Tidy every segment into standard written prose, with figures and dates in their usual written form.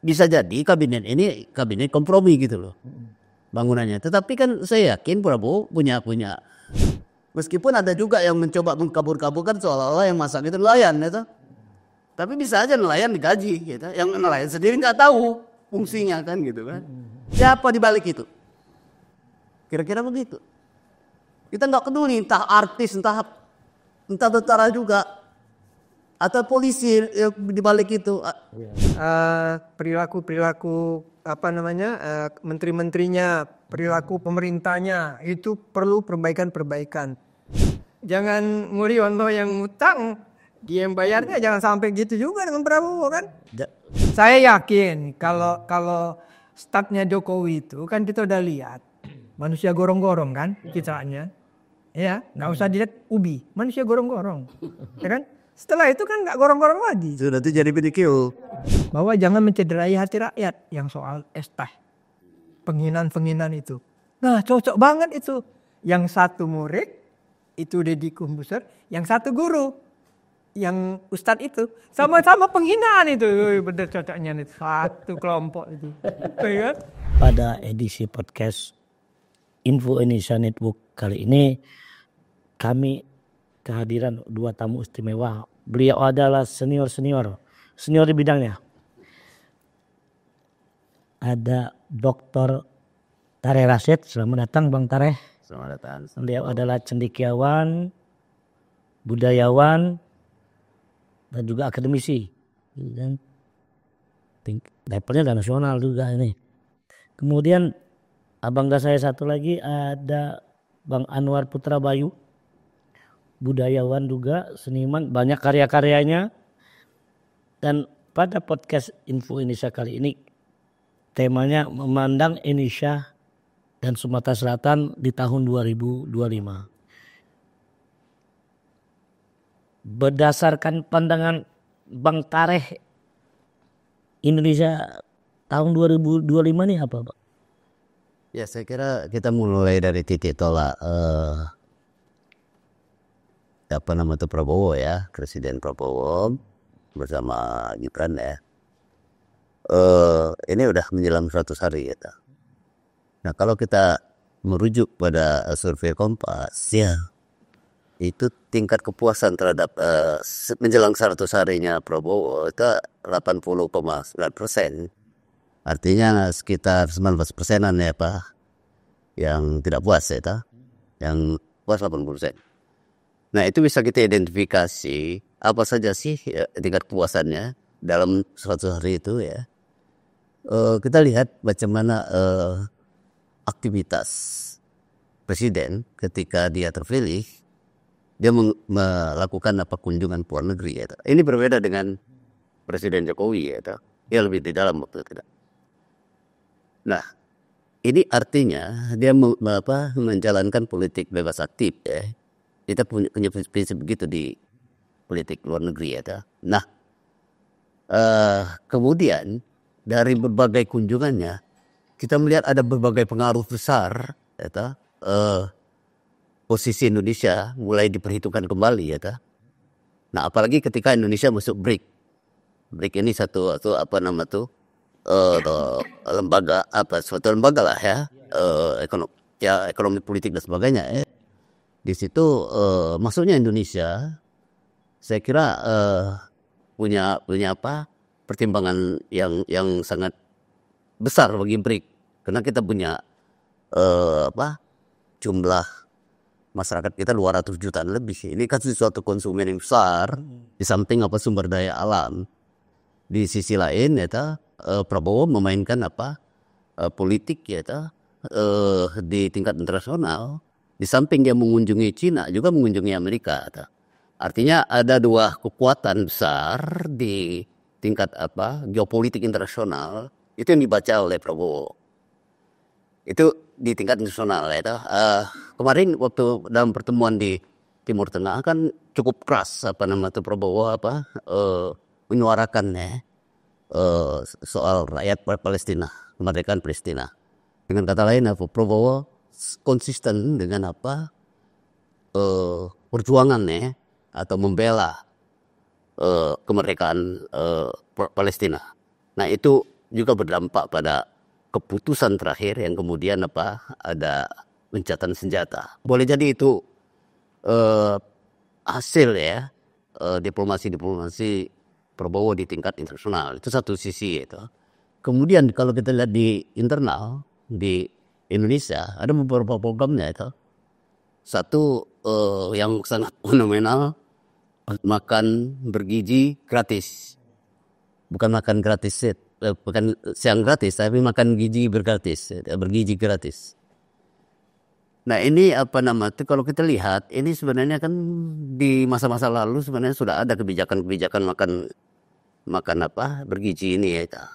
bisa jadi kabinet ini kabinet kompromi gitu loh bangunannya. Tetapi kan saya yakin Prabowo punya meskipun ada juga yang mencoba mengkabur-kaburkan seolah-olah yang masak itu nelayan gitu. Tapi bisa aja nelayan digaji gitu. Yang nelayan sendiri nggak tahu fungsinya kan gitu kan. Siapa di balik itu? Kira-kira begitu. Kita nggak peduli entah artis, entah tentara juga, atau polisi di balik itu. Perilaku menteri-menterinya, perilaku pemerintahnya itu perlu perbaikan. Jangan Mulyono yang ngutang, dia yang bayarnya, jangan sampai gitu juga dengan Prabowo kan. Saya yakin kalau stafnya Jokowi itu kan kita udah lihat manusia gorong-gorong kan citraannya. Ya, nggak usah dilihat ubi, manusia gorong-gorong, ya kan? Setelah itu kan nggak gorong-gorong lagi. Sudah itu jadi PDQ. Bahwa jangan mencederai hati rakyat yang soal estah, penghinaan itu. Nah, cocok banget itu. Yang satu murid itu Deddy Corbuzier, yang satu guru, yang ustadz itu sama-sama penghinaan itu. Bener cocoknya nih, satu kelompok itu. Ya kan? Pada edisi podcast Info Indonesia Network kali ini kami kehadiran 2 tamu istimewa. Beliau adalah senior di bidangnya. Ada Dr. Tareh Rashid. Selamat datang Bang Tareh. Selamat datang. Beliau adalah cendekiawan, budayawan, dan juga akademisi. Dan levelnya dan nasional juga ini. Kemudian abangga saya satu lagi ada Bang Anwar Putra Bayu. Budayawan juga, seniman, banyak karya-karyanya. Dan pada podcast Info Indonesia kali ini temanya memandang Indonesia dan Sumatera Selatan di tahun 2025. Berdasarkan pandangan Bang Tareh, Indonesia tahun 2025 ini apa, Pak? Ya, saya kira kita mulai dari titik tolak Prabowo ya, Presiden Prabowo bersama Gibran ya. Ini udah menjelang 100 hari ya. Nah, kalau kita merujuk pada survei Kompas ya, itu tingkat kepuasan terhadap menjelang 100 harinya Prabowo itu 80,9%. Artinya sekitar 19%-an ya Pak yang tidak puas ya, yang puas 80%. Nah, itu bisa kita identifikasi apa saja sih tingkat kepuasannya dalam 100 hari itu ya. Kita lihat bagaimana aktivitas presiden ketika dia terpilih, dia melakukan kunjungan ke luar negeri ya. Ini berbeda dengan Presiden Jokowi ya. Dia lebih di dalam waktu tidak. Nah, ini artinya dia menjalankan politik bebas aktif ya. Kita punya prinsip begitu di politik luar negeri ya. Nah, kemudian dari berbagai kunjungannya kita melihat ada berbagai pengaruh besar ya, posisi Indonesia mulai diperhitungkan kembali ya. Nah, apalagi ketika Indonesia masuk BRIC. BRIC ini suatu lembaga lah ya, ekonomi politik dan sebagainya ya. Di situ masuknya Indonesia, saya kira punya pertimbangan yang sangat besar bagi BRIC, karena kita punya jumlah masyarakat kita 200 jutaan lebih. Ini kan suatu konsumen yang besar, di samping sumber daya alam. Di sisi lain ya Prabowo memainkan politik ya di tingkat internasional. Di samping dia mengunjungi Cina, juga mengunjungi Amerika. Artinya ada 2 kekuatan besar di tingkat geopolitik internasional. Itu yang dibaca oleh Prabowo. Itu di tingkat internasional ya. Kemarin waktu dalam pertemuan di Timur Tengah kan cukup keras Prabowo menyuarakan ya soal rakyat Palestina, kemerdekaan Palestina. Dengan kata lain Prabowo konsisten dengan perjuangannya atau membela kemerdekaan Palestina. Nah, itu juga berdampak pada keputusan terakhir yang kemudian ada gencatan senjata. Boleh jadi itu hasil ya diplomasi Prabowo di tingkat internasional. Itu satu sisi itu. Kemudian kalau kita lihat di internal di Indonesia ada beberapa programnya itu. Satu yang sangat fenomenal, makan bergizi gratis. Bukan makan gratis, bukan siang gratis, tapi makan gizi bergizi gratis. Nah ini kalau kita lihat ini sebenarnya kan di masa-masa lalu sebenarnya sudah ada kebijakan makan bergizi ini ya.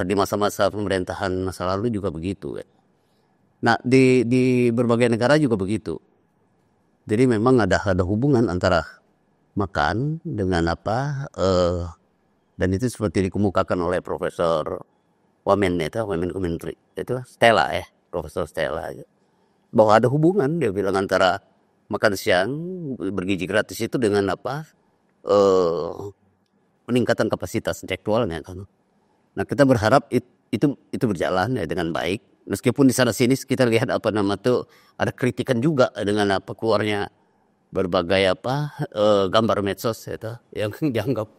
Di masa-masa pemerintahan masa lalu juga begitu ya. Nah di berbagai negara juga begitu. Jadi memang ada hubungan antara makan dengan dan itu seperti dikemukakan oleh Profesor Wamen Kumentri itu Stella ya. Profesor Stella bahwa ada hubungan dia bilang antara makan siang bergizi gratis itu dengan peningkatan kapasitas intelektualnya kan. Nah kita berharap itu berjalan ya dengan baik meskipun di sana sini kita lihat ada kritikan juga dengan keluarnya berbagai gambar medsos itu yang dianggap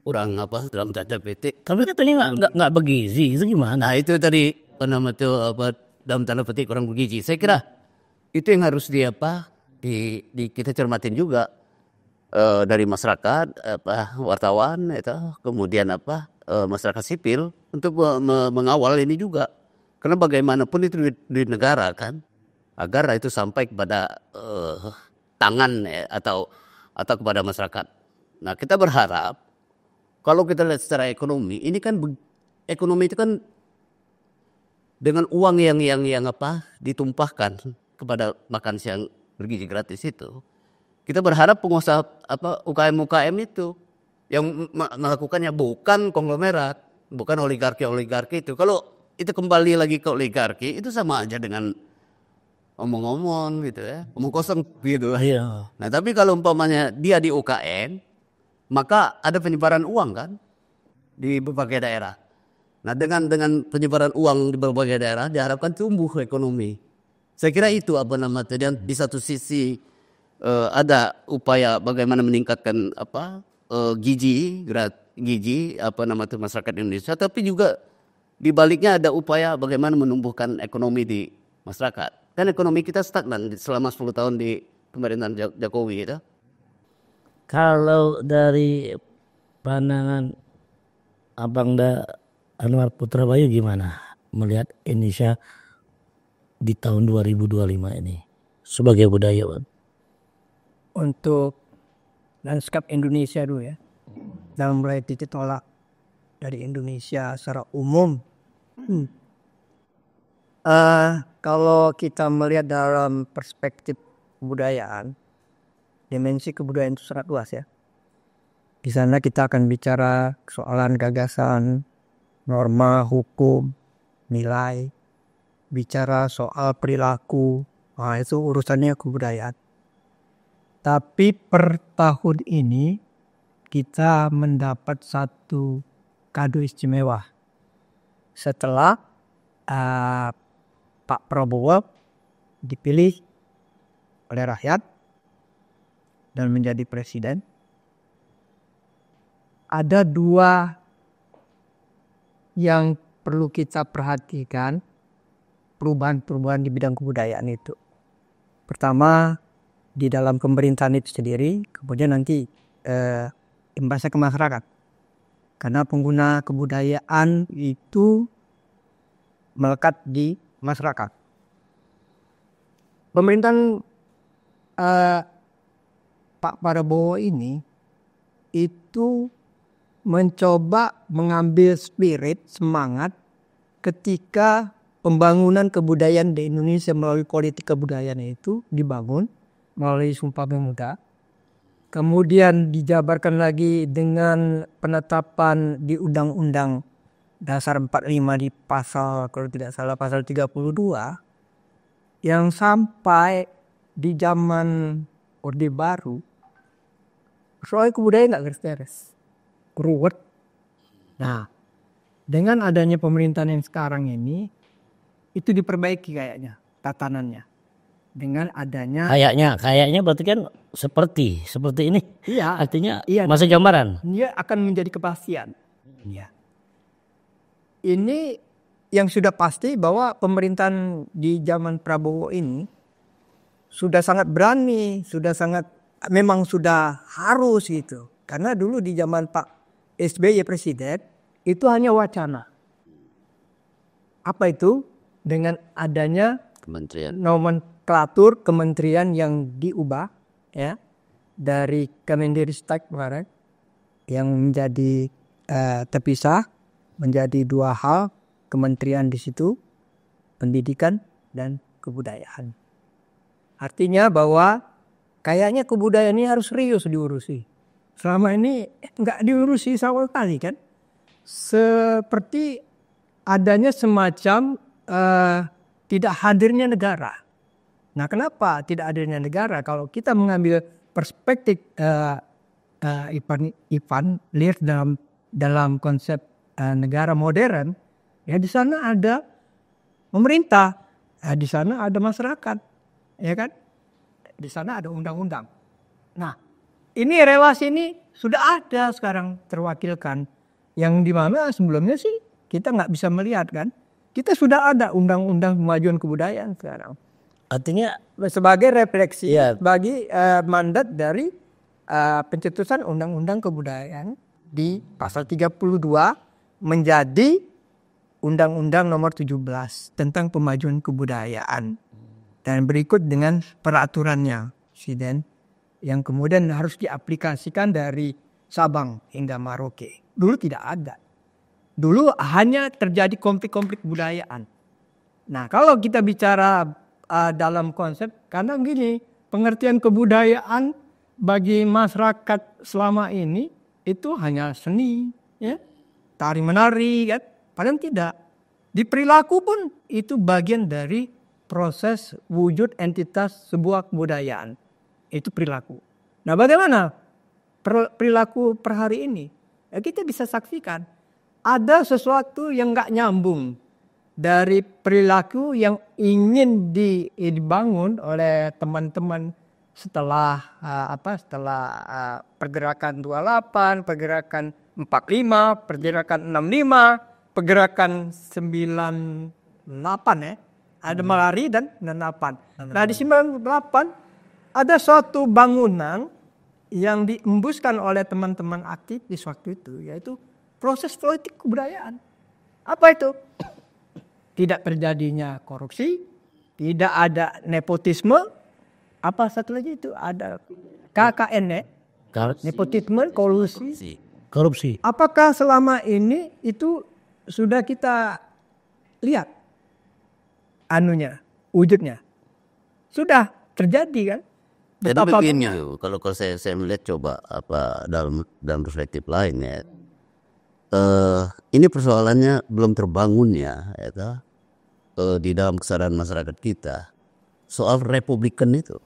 kurang dalam tanda petik. Tapi katanya nggak bergizi, itu gimana? Nah itu tadi dalam tanda petik kurang bergizi. Saya kira itu yang harus kita cermatin juga dari masyarakat, wartawan, itu, kemudian masyarakat sipil untuk mengawal ini juga. Karena bagaimanapun itu di negara kan, agar itu sampai kepada tangan atau kepada masyarakat. Nah kita berharap kalau kita lihat secara ekonomi, ini kan ekonomi itu kan dengan uang yang ditumpahkan kepada makan siang bergizi gratis itu, kita berharap pengusaha UKM itu yang melakukannya bukan konglomerat, bukan oligarki itu. Kalau itu kembali lagi ke oligarki itu sama aja dengan omong-omong gitu ya, omong kosong gitu. Iya. Nah tapi kalau umpamanya dia di UKM, maka ada penyebaran uang kan di berbagai daerah. Nah dengan penyebaran uang di berbagai daerah diharapkan tumbuh ekonomi. Saya kira itu dan di satu sisi ada upaya bagaimana meningkatkan gizi masyarakat Indonesia, tapi juga di baliknya ada upaya bagaimana menumbuhkan ekonomi di masyarakat. Kan ekonomi kita stagnan selama 10 tahun di pemerintahan Jokowi itu. Kalau dari pandangan Abang Anwar Putra Bayu gimana melihat Indonesia di tahun 2025 ini sebagai budayawan? Untuk lanskap Indonesia dulu ya, dalam mulai titik tolak dari Indonesia secara umum. Kalau kita melihat dalam perspektif kebudayaan, dimensi kebudayaan itu sangat luas ya. Di sana kita akan bicara soalan gagasan, norma, hukum, nilai, bicara soal perilaku, itu urusannya kebudayaan. Tapi per tahun ini kita mendapat satu kado istimewa. Setelah Pak Prabowo dipilih oleh rakyat dan menjadi presiden, ada dua yang perlu kita perhatikan perubahan-perubahan di bidang kebudayaan itu. Pertama, di dalam pemerintahan itu sendiri, kemudian nanti imbasnya ke masyarakat. Karena pengguna kebudayaan itu melekat di masyarakat. Pemerintahan Pak Prabowo ini itu mencoba mengambil spirit, semangat ketika pembangunan kebudayaan di Indonesia melalui politik kebudayaan itu dibangun melalui Sumpah Pemuda. Kemudian dijabarkan lagi dengan penetapan di Undang-Undang Dasar 45 di pasal, kalau tidak salah pasal 32, yang sampai di zaman Orde Baru soal kebudayaan nggak beres-beres, ruwet. Nah Dengan adanya pemerintahan yang sekarang ini, itu diperbaiki kayaknya tatanannya. Dengan adanya Kayaknya berarti kan seperti ini. iya, Artinya iya, masa gambaran. dia akan menjadi kepastian. Iya. Ini yang sudah pasti bahwa pemerintahan di zaman Prabowo ini sudah sangat berani, memang sudah harus gitu. Karena dulu di zaman Pak SBY presiden itu hanya wacana. Apa itu? Dengan adanya Kementerian. nomenklatur kementerian yang diubah ya dari Kemendikbud kemarin yang menjadi terpisah menjadi dua hal kementerian di situ, pendidikan dan kebudayaan. Artinya bahwa kayaknya kebudayaan ini harus serius diurusi. Selama ini nggak diurusi sama sekali kan. Seperti adanya semacam tidak hadirnya negara. Nah, kenapa tidak hadirnya negara? Kalau kita mengambil perspektif Ivan Lier dalam konsep negara modern, ya di sana ada pemerintah, di sana ada masyarakat, ya kan? Di sana ada undang-undang. Nah, ini relasi ini sudah ada sekarang terwakilkan, yang dimana sebelumnya sih kita nggak bisa melihat kan? Kita sudah ada undang-undang kemajuan kebudayaan sekarang. Artinya Sebagai refleksi Iya. bagi mandat dari pencetusan undang-undang kebudayaan di pasal 32 menjadi undang-undang nomor 17 tentang pemajuan kebudayaan. Dan berikut dengan peraturannya Presiden yang kemudian harus diaplikasikan dari Sabang hingga Merauke. Dulu tidak ada. Dulu hanya terjadi konflik-konflik kebudayaan. Nah, kalau kita bicara dalam konsep, karena gini, pengertian kebudayaan bagi masyarakat selama ini itu hanya seni, ya, tari menari, kan? Padahal tidak. Di perilaku pun itu bagian dari proses wujud entitas sebuah kebudayaan. Itu perilaku. Nah, bagaimana perilaku per hari ini? Ya, kita bisa saksikan ada sesuatu yang nggak nyambung dari perilaku yang ingin dibangun oleh teman-teman setelah pergerakan 28, pergerakan 45, pergerakan 65, pergerakan 98 ya. Ada Malari dan 98. Nah, di 98 ada suatu bangunan yang diembuskan oleh teman-teman aktivis waktu itu, yaitu proses politik kebudayaan. Apa itu? Tidak terjadinya korupsi, tidak ada nepotisme. Apa satu lagi itu? Ada KKN ya? Nepotisme, korupsi. Apakah selama ini itu sudah kita lihat wujudnya? Sudah terjadi kan? Jadi begini, kalau saya melihat coba dalam perspektif lain ya. Ini persoalannya belum terbangunnya ya, di dalam kesadaran masyarakat kita soal republikan itu.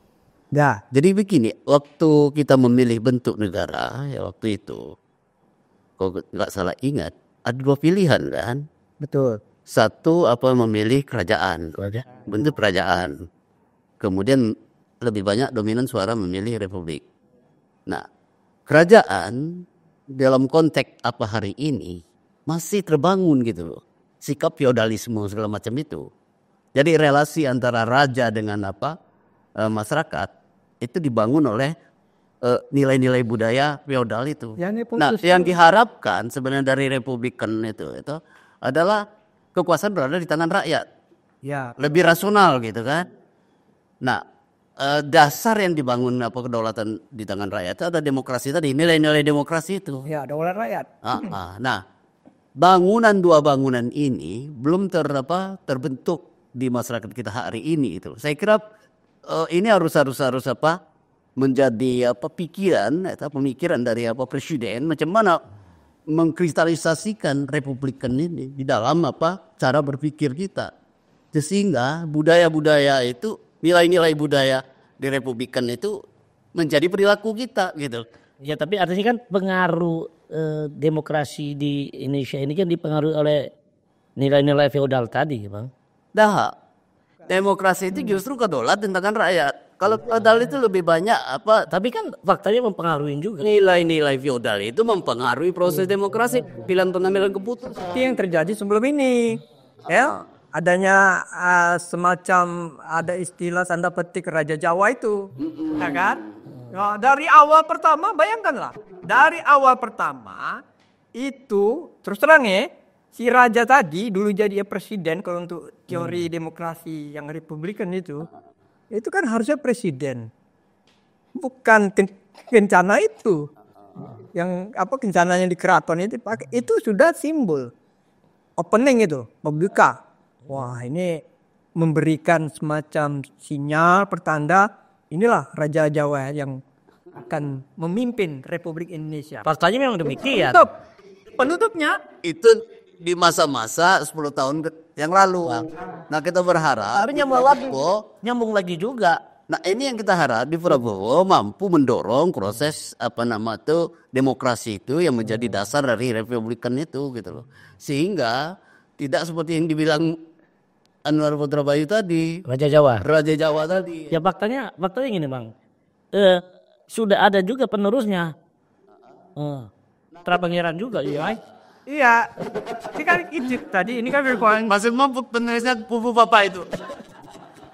Ya. Jadi begini, waktu kita memilih bentuk negara ya waktu itu, kalau nggak salah ingat, ada dua pilihan kan. Betul. Satu memilih kerajaan, bentuk kerajaan. Kemudian lebih banyak dominan suara memilih republik. Nah, kerajaan dalam konteks hari ini masih terbangun gitu loh. Sikap feodalisme segala macam itu. Jadi relasi antara raja dengan masyarakat itu dibangun oleh nilai-nilai budaya feodal itu. Nah, yang diharapkan sebenarnya dari republikan itu adalah kekuasaan berada di tangan rakyat. Ya. Lebih rasional gitu kan. Nah, dasar yang dibangun kedaulatan di tangan rakyat itu ada demokrasi tadi, nilai-nilai demokrasi itu. Ya, daulat rakyat. Nah, dua bangunan ini belum terbentuk di masyarakat kita hari ini itu. Saya kira ini harus menjadi pemikiran dari presiden macam mana mengkristalisasikan republikan ini di dalam cara berpikir kita, sehingga budaya-budaya itu, nilai-nilai budaya di republikan itu menjadi perilaku kita gitu. Ya, tapi artinya kan pengaruh demokrasi di Indonesia ini kan dipengaruhi oleh nilai-nilai feodal tadi, Bang. Dah, demokrasi itu justru kedaulatan tangan rakyat. Kalau feodal itu lebih banyak apa? Tapi kan faktanya mempengaruhi juga. Nilai-nilai feodal itu mempengaruhi proses demokrasi, pilihan pengambilan keputusan. Itu yang terjadi sebelum ini. Ya, adanya semacam ada istilah tanda petik Raja Jawa itu. Ya kan? Nah, dari awal pertama bayangkanlah. Dari awal pertama itu terus terang ya, si raja tadi dulu jadi presiden kalau untuk teori demokrasi yang republikan itu kan harusnya presiden. Bukan kencana itu. Yang kencananya di keraton itu pakai itu sudah simbol. Opening itu, membuka. Wah, ini memberikan semacam sinyal pertanda inilah Raja Jawa yang akan memimpin Republik Indonesia. Faktanya memang demikian. Penutupnya Itu di masa-masa 10 tahun yang lalu. Nah, kita berharap Nyambung lagi juga. Nah, ini yang kita harap di Prabowo mampu mendorong proses demokrasi itu yang menjadi dasar dari republikan itu gitu loh. Sehingga tidak seperti yang dibilang Anwar Putra Bayu tadi, Raja Jawa. Raja Jawa tadi. Ya faktanya gini, Bang. Sudah ada juga penerusnya. Putra Pangeran juga, ya. iya, ini kan itu tadi ini kan persoalan Masih mampu penulisnya pupu papa itu.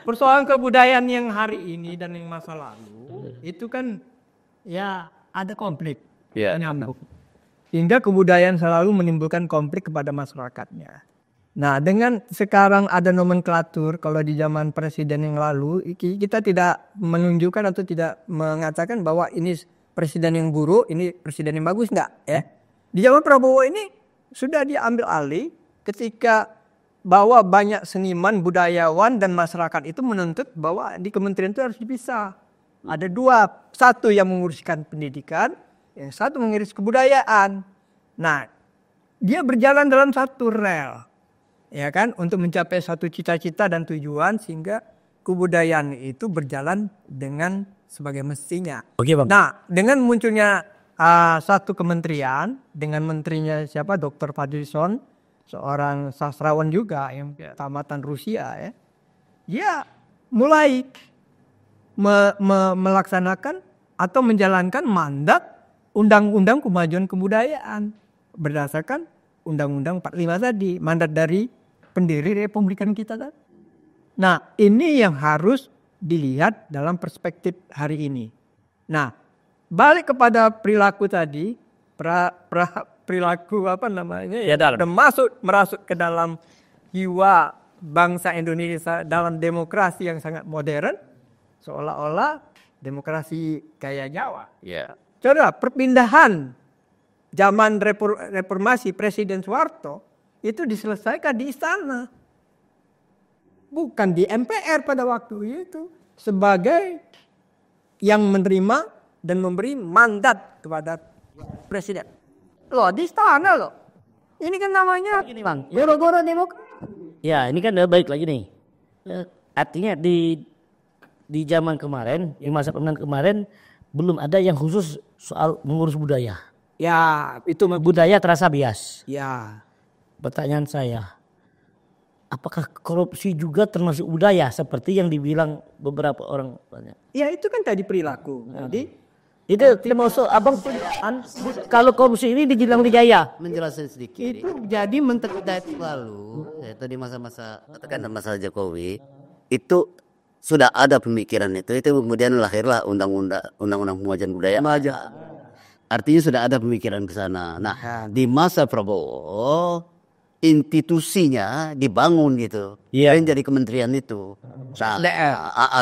persoalan kebudayaan yang hari ini dan yang masa lalu itu kan ya ada konflik. Ya. Nyambung. Sehingga kebudayaan selalu menimbulkan konflik kepada masyarakatnya. Nah, dengan sekarang ada nomenklatur, kalau di zaman presiden yang lalu kita tidak menunjukkan atau tidak mengatakan bahwa ini presiden yang buruk, ini presiden yang bagus, enggak ya. Di zaman Prabowo ini sudah diambil alih ketika bahwa banyak seniman, budayawan dan masyarakat itu menuntut bahwa di kementerian itu harus dipisah. Ada dua, satu yang menguruskan pendidikan, yang satu mengurus kebudayaan. Nah, dia berjalan dalam satu rel, ya kan, untuk mencapai satu cita-cita dan tujuan sehingga kebudayaan itu berjalan dengan sebagai mestinya. Oke, Bang. Nah, dengan munculnya satu kementerian dengan menterinya siapa, Dr. Fadlizon, seorang sastrawan juga yang tamatan Rusia ya, dia mulai melaksanakan atau menjalankan mandat Undang-Undang Kemajuan Kebudayaan berdasarkan Undang-Undang 45 tadi, mandat dari pendiri Republikan kita tadi. Nah, ini yang harus dilihat dalam perspektif hari ini. Nah, balik kepada perilaku tadi, perilaku Ya, merasuk ke dalam jiwa bangsa Indonesia dalam demokrasi yang sangat modern, seolah-olah demokrasi gaya Jawa. Ya. Coba perpindahan zaman reformasi Presiden Soeharto itu diselesaikan di istana, bukan di MPR pada waktu itu, sebagai yang menerima dan memberi mandat kepada presiden. Loh, di istana loh. Ini kan namanya Gini, Bang. goro-goro demokrasi. Ya, ini kan udah baik lagi nih. Artinya di zaman kemarin, di masa pemerintahan kemarin belum ada yang khusus soal mengurus budaya. Ya, itu Budaya terasa bias. ya. Pertanyaan saya, apakah korupsi juga termasuk budaya seperti yang dibilang beberapa orang banyak? Ya, itu kan tadi perilaku. Jadi Itu termasuk abang kalau korupsi ini dibilang dijaya. Menjelaskan sedikit. itu jadi menteri Lalu, yaitu di masa-masa katakan masa Jokowi, itu sudah ada pemikiran itu kemudian lahirlah undang-undang pemajuan budaya. Artinya sudah ada pemikiran ke sana. Nah, di masa Prabowo institusinya dibangun gitu. Iya. Yang jadi kementerian itu.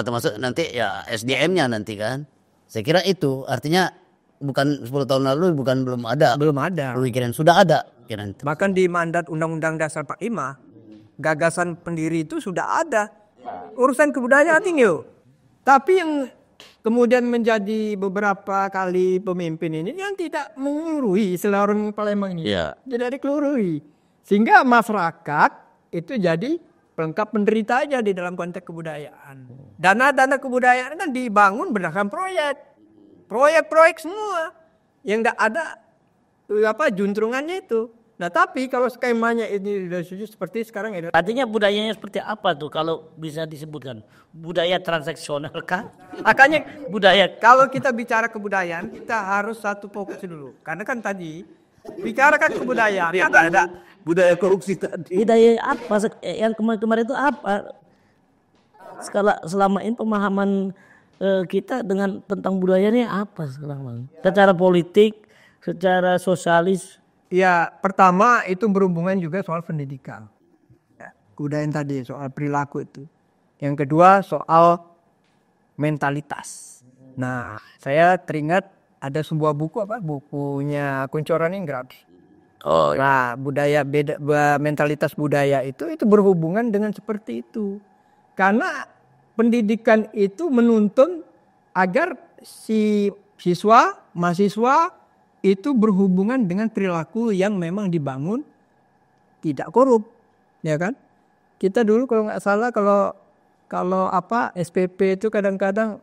Termasuk nanti ya SDM-nya nanti kan. Saya kira itu artinya bukan 10 tahun lalu belum ada. belum ada. Pemikiran sudah ada pikiran itu. Bahkan di mandat Undang-Undang Dasar 45, gagasan pendiri itu sudah ada. Urusan kebudayaan tinggi. Tapi yang kemudian menjadi beberapa kali pemimpin ini yang tidak mengelurui istilah orang Palembang ini. Iya. Tidak dikelurui. Sehingga masyarakat itu jadi pelengkap penderita aja di dalam konteks kebudayaan. Dana-dana kebudayaan kan dibangun berdasarkan proyek semua. Yang tidak ada juntrungannya itu. Nah tapi kalau skemanya ini sudah setuju seperti sekarang ini. Artinya budayanya seperti apa tuh kalau bisa disebutkan? Budaya transaksional kah? Makanya Budaya kalau kita bicara kebudayaan kita harus satu fokus dulu. Karena kan tadi bicarakan kebudayaan ada Budaya korupsi tadi. budaya apa yang kemarin itu apa? Selama ini pemahaman kita dengan tentang budayanya apa sekarang, Bang? Secara politik, secara sosialis. ya pertama itu berhubungan juga soal pendidikan. Ya, kebudayaan tadi soal perilaku itu. Yang kedua soal mentalitas. Nah, saya teringat ada sebuah buku bukunya Kunchoro Ningrat. Oh, Nah, mentalitas budaya itu berhubungan dengan seperti itu. Karena pendidikan itu menuntun agar si mahasiswa itu berhubungan dengan perilaku yang memang dibangun tidak korup, ya kan? Kita dulu kalau nggak salah kalau SPP itu kadang-kadang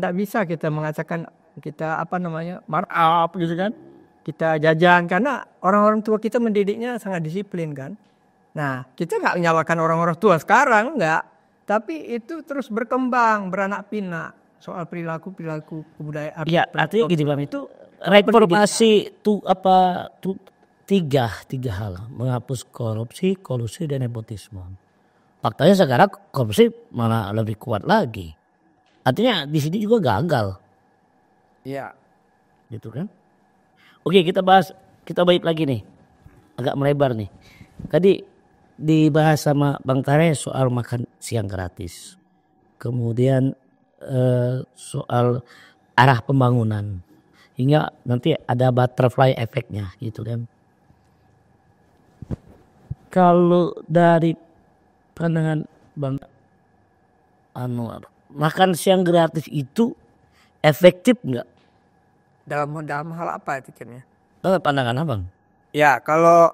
nggak bisa kita mengatakan kita markup gitu kan? Kita jajan karena orang-orang tua kita mendidiknya sangat disiplin kan. Nah kita nggak menyalahkan orang-orang tua sekarang nggak, tapi itu terus berkembang beranak pinak soal perilaku kebudayaan. Ya, artinya gini Bang, itu reformasi tiga hal, menghapus korupsi, kolusi dan nepotisme. Faktanya sekarang korupsi malah lebih kuat lagi. Artinya di sini juga gagal. Iya. Gitu kan? Oke, kita balik lagi nih. Agak melebar nih. Tadi dibahas sama Bang Tare soal makan siang gratis. Kemudian soal arah pembangunan. Hingga nanti ada butterfly efeknya gitu kan. Kalau dari pandangan Bang Anwar, makan siang gratis itu efektif nggak? Dalam hal apa itu kan ya? Pandangan Abang? Ya kalau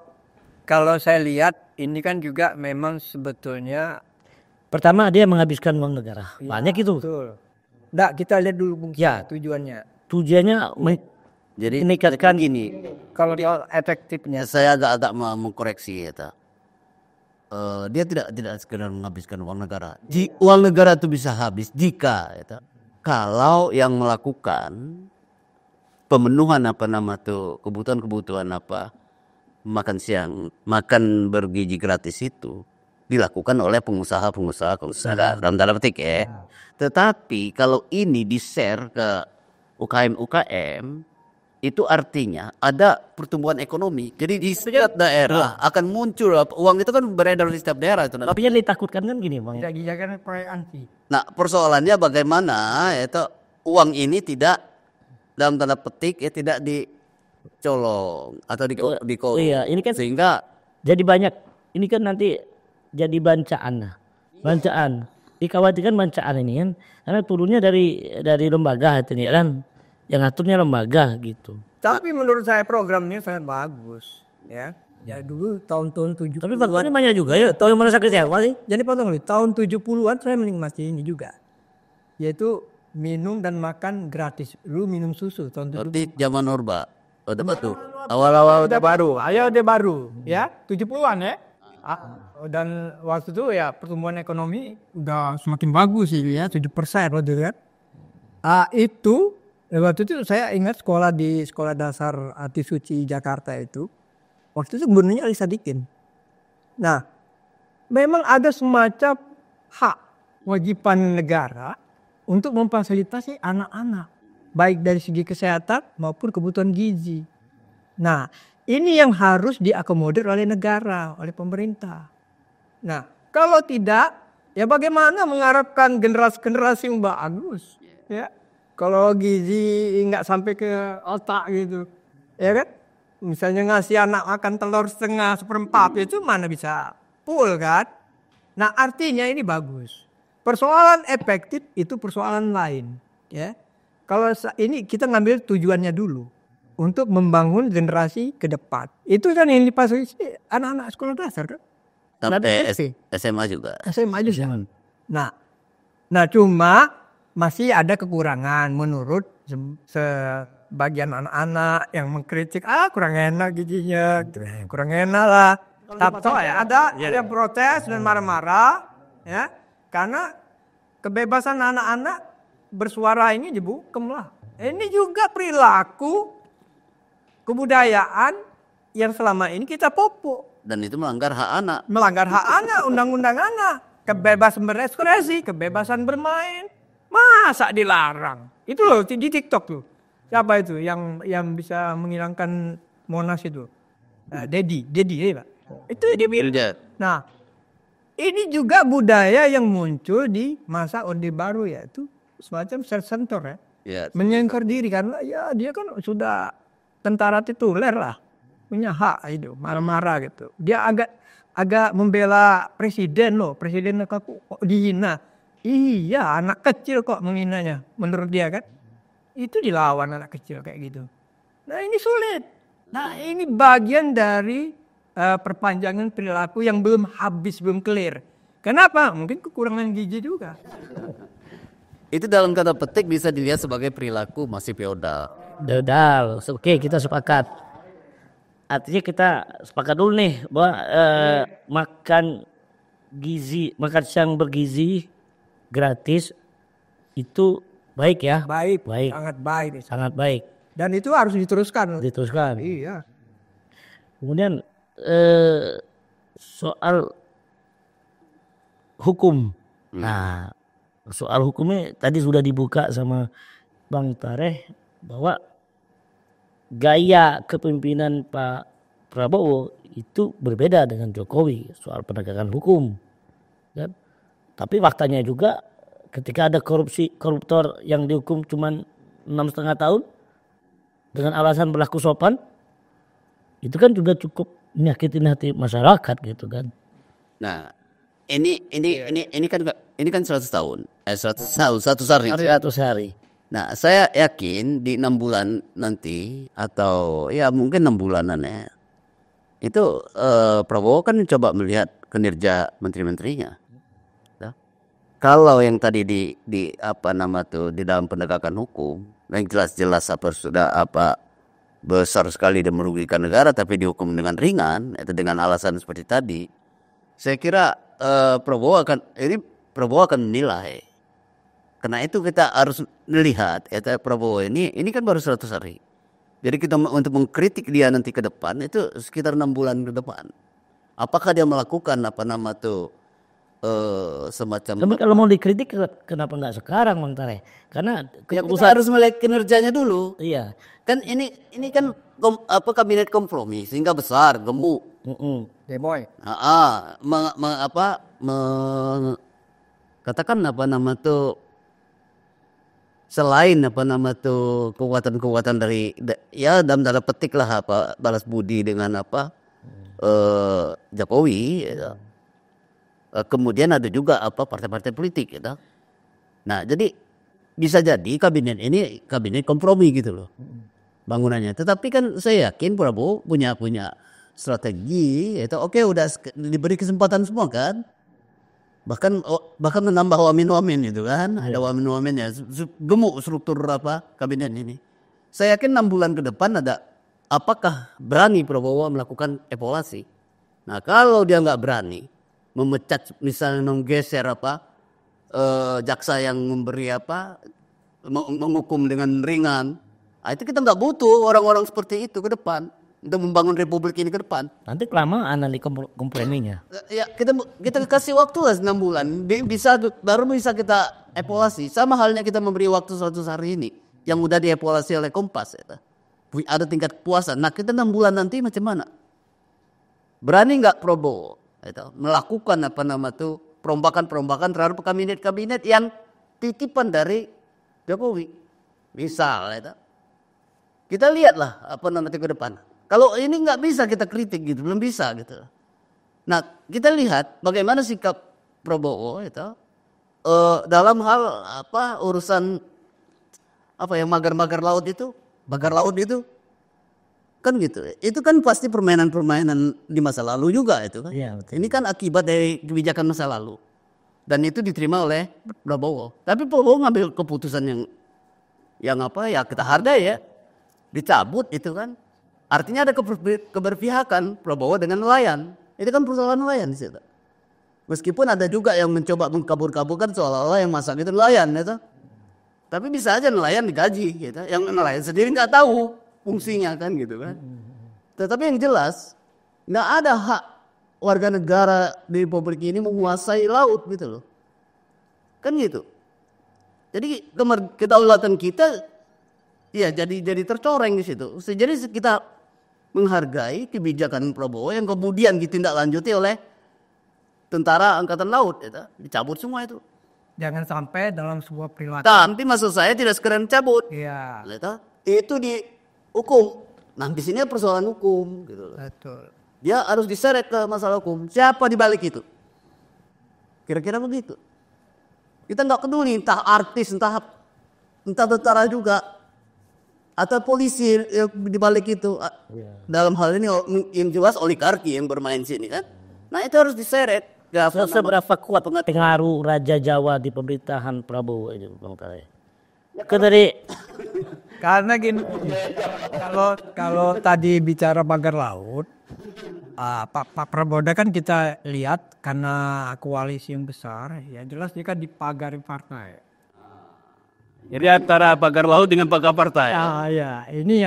saya lihat ini kan juga memang sebetulnya Pertama dia menghabiskan uang negara. Banyak itu. betul. Nggak, kita lihat dulu fungsi Ya. tujuannya. Tujuannya Jadi meningkatkan gini, Kalau dia efektifnya saya agak mengkoreksi ya, Ta. Dia tidak sekedar menghabiskan uang negara. Uang negara itu bisa habis jika ya, Ta, kalau yang melakukan pemenuhan kebutuhan makan siang, makan bergizi gratis itu dilakukan oleh pengusaha dalam tanda petik ya. Tetapi kalau ini di-share ke UKM itu artinya ada pertumbuhan ekonomi. Jadi di setiap daerah akan muncul uang itu kan beredar di setiap daerah itu. tapi yang ditakutkan kan gini Bang. tidak gijakan perayaan sih. Nah, persoalannya bagaimana itu uang ini tidak dalam tanda petik ya tidak dicolong atau Iya, ini kan sehingga jadi banyak. Ini kan nanti jadi bancaan. Dikhawatirkan bancaan ini kan karena turunnya dari lembaga itu kan. Yang ngaturnya lembaga gitu. Tapi menurut saya program ini sangat bagus, ya. Ya dulu tahun-tahun 70-an. Tapi faktornya banyak juga ya. Tahu yang mana sakit ya sih? Jadi potong dulu, tahun 70-an saya menikmati ini juga. Yaitu minum dan makan gratis. Dulu minum susu tahun 70-an. di zaman Orba. Ada betul. Awal-awal Udah baru, ya 70-an ya. Dan waktu itu ya pertumbuhan ekonomi udah semakin bagus sih ya, 7% waktu itu kan. Waktu itu saya ingat di sekolah dasar Atisuci Jakarta itu. Waktu itu gubernurnya Ali Sadikin. Nah, memang ada semacam hak kewajiban negara untuk memfasilitasi anak-anak. Baik dari segi kesehatan maupun kebutuhan gizi. Nah, ini yang harus diakomodir oleh negara, oleh pemerintah. Nah, kalau tidak, ya bagaimana mengharapkan generasi yang bagus, ya? Kalau gizi nggak sampai ke otak gitu, ya kan? Misalnya ngasih anak makan telur setengah, seperempat, itu mana bisa full kan? Nah, artinya ini bagus. Persoalan efektif itu persoalan lain, ya. Kalau ini kita ngambil tujuannya dulu untuk membangun generasi ke depan. Itu kan yang dipasui anak-anak sekolah dasar kan? sampai SMA juga. SMA juga. Nah cuma masih ada kekurangan menurut bagian anak-anak yang mengkritik, kurang enak giginya, kurang enak lah. Tapi ada yang protes dan marah-marah, ya, karena kebebasan anak-anak bersuara ini dibukem lah. Ini juga perilaku kebudayaan yang selama ini kita pupuk. Dan itu melanggar hak anak. Melanggar hak anak, undang-undang anak. Kebebasan berekspresi, kebebasan bermain. Masa dilarang? Itu loh di TikTok tuh. Siapa itu yang bisa menghilangkan Monas itu? Dedi ya Pak. Itu dia bilang. Nah, ini juga budaya yang muncul di masa Orde Baru, yaitu semacam self-censor ya. Ya. Menyengker diri karena ya dia kan sudah tentara tituler lah. Punya hak itu, marah-marah gitu. Dia agak membela presiden loh. Presiden kok dihina. Iya, anak kecil kok menghinanya. Menurut dia kan. Itu dilawan anak kecil kayak gitu. Nah ini sulit. Nah ini bagian dari perpanjangan perilaku yang belum habis, belum clear. Kenapa? Mungkin kekurangan gizi juga. Itu dalam kata petik bisa dilihat sebagai perilaku masih feodal. Feodal. Oke, kita sepakat. Artinya kita sepakat dulu nih bahwa makan siang bergizi gratis itu baik ya? Baik. Sangat baik. Sangat baik. Dan itu harus diteruskan. Iya. Kemudian soal hukum. Nah, soal hukumnya tadi sudah dibuka sama Bang Tareh bahwa gaya kepemimpinan Pak Prabowo itu berbeda dengan Jokowi soal penegakan hukum. Kan? Tapi faktanya juga ketika ada koruptor yang dihukum cuma 6,5 tahun dengan alasan berlaku sopan, itu kan juga cukup nyakitin hati masyarakat gitu kan. Nah, ini kan 100 tahun. 100 hari. 100 hari. Nah, saya yakin di 6 bulan nanti atau ya mungkin 6 bulanan ya. Itu Prabowo kan coba melihat kinerja menteri-menterinya. Nah, kalau yang tadi di apa nama tuh di dalam penegakan hukum, yang jelas-jelas sudah besar sekali dan merugikan negara tapi dihukum dengan ringan, itu dengan alasan seperti tadi. Saya kira Prabowo akan menilai. Karena itu kita harus melihat Prabowo ini kan baru 100 hari. Jadi kita untuk mengkritik dia nanti ke depan itu sekitar 6 bulan ke depan. Apakah dia melakukan semacam. Tapi kalau mau dikritik kenapa nggak sekarang Bang Tareh? Karena kita harus melihat kinerjanya dulu. Iya. Kan ini kan kabinet kompromi sehingga besar, gemuk. Demoy. Katakan selain kekuatan-kekuatan dari ya dalam tanda petik lah balas budi dengan Jokowi gitu. Kemudian ada juga partai-partai politik gitu. Nah, jadi bisa jadi kabinet ini kabinet kompromi gitu loh. Bangunannya. Tetapi kan saya yakin Prabowo punya strategi itu udah diberi kesempatan semua kan. Bahkan menambah wamin itu kan. Ada wamin-waminnya. Gemuk struktur kabinet ini. Saya yakin 6 bulan ke depan apakah berani Prabowo melakukan evaluasi. Nah, kalau dia nggak berani memecat misalnya menggeser jaksa yang memberi menghukum dengan ringan. Itu kita nggak butuh orang-orang seperti itu ke depan untuk membangun republik ini ke depan. Nanti kelamaan nanti komprominya. Ya kita kasih waktu lah 6 bulan. Baru bisa kita evaluasi. Sama halnya kita memberi waktu 100 hari ini yang udah dievaluasi oleh Kompas. Ada tingkat kepuasan. Nah kita 6 bulan nanti macam mana? Berani nggak Prabowo melakukan perombakan terhadap kabinet yang titipan dari Jokowi. Misal kita lihatlah ke depan. Kalau ini nggak bisa kita kritik gitu, belum bisa gitu. Nah kita lihat bagaimana sikap Prabowo dalam hal urusan yang magar laut itu kan gitu. Itu kan pasti permainan di masa lalu juga itu kan. Ya, ini kan akibat dari kebijakan masa lalu dan itu diterima oleh Prabowo. Tapi Prabowo ngambil keputusan yang kita hargai ya. dicabut itu kan. Artinya ada keberpihakan Prabowo dengan nelayan. Itu kan persoalan nelayan di situ. Meskipun ada juga yang mencoba mengkabur-kaburkan seolah-olah yang masak itu nelayan gitu. Tapi bisa aja nelayan digaji gitu. Yang nelayan sendiri nggak tahu fungsinya kan gitu kan. Tetapi yang jelas nggak ada hak warga negara di Republik ini menguasai laut gitu loh. Kan gitu. Jadi kedaulatan kita ya jadi tercoreng di situ. Jadi kita menghargai kebijakan Prabowo yang kemudian ditindaklanjuti oleh Tentara Angkatan Laut itu. Dicabut semua itu. Jangan sampai dalam sebuah perilaku. Tapi maksud saya tidak sekedar cabut. Iya. Itu dihukum. Nah di sini persoalan hukum gitu loh. Betul. Dia harus diseret ke masalah hukum. Siapa di balik itu? Kira-kira begitu. Kita nggak peduli entah artis, entah tentara juga, atau polisi yang di balik itu. Dalam hal ini yang jelas oligarki yang bermain sini kan. Nah itu harus diseret. Seberapa kuat pengaruh Raja Jawa di pemerintahan Prabowo itu, Bang Tare? Karena gini, kalau tadi bicara pagar laut, Pak Prabowo kan kita lihat karena koalisi yang besar, ya jelas dia kan dipagari partai. Jadi antara pagar laut dengan pagar partai. Ya, ini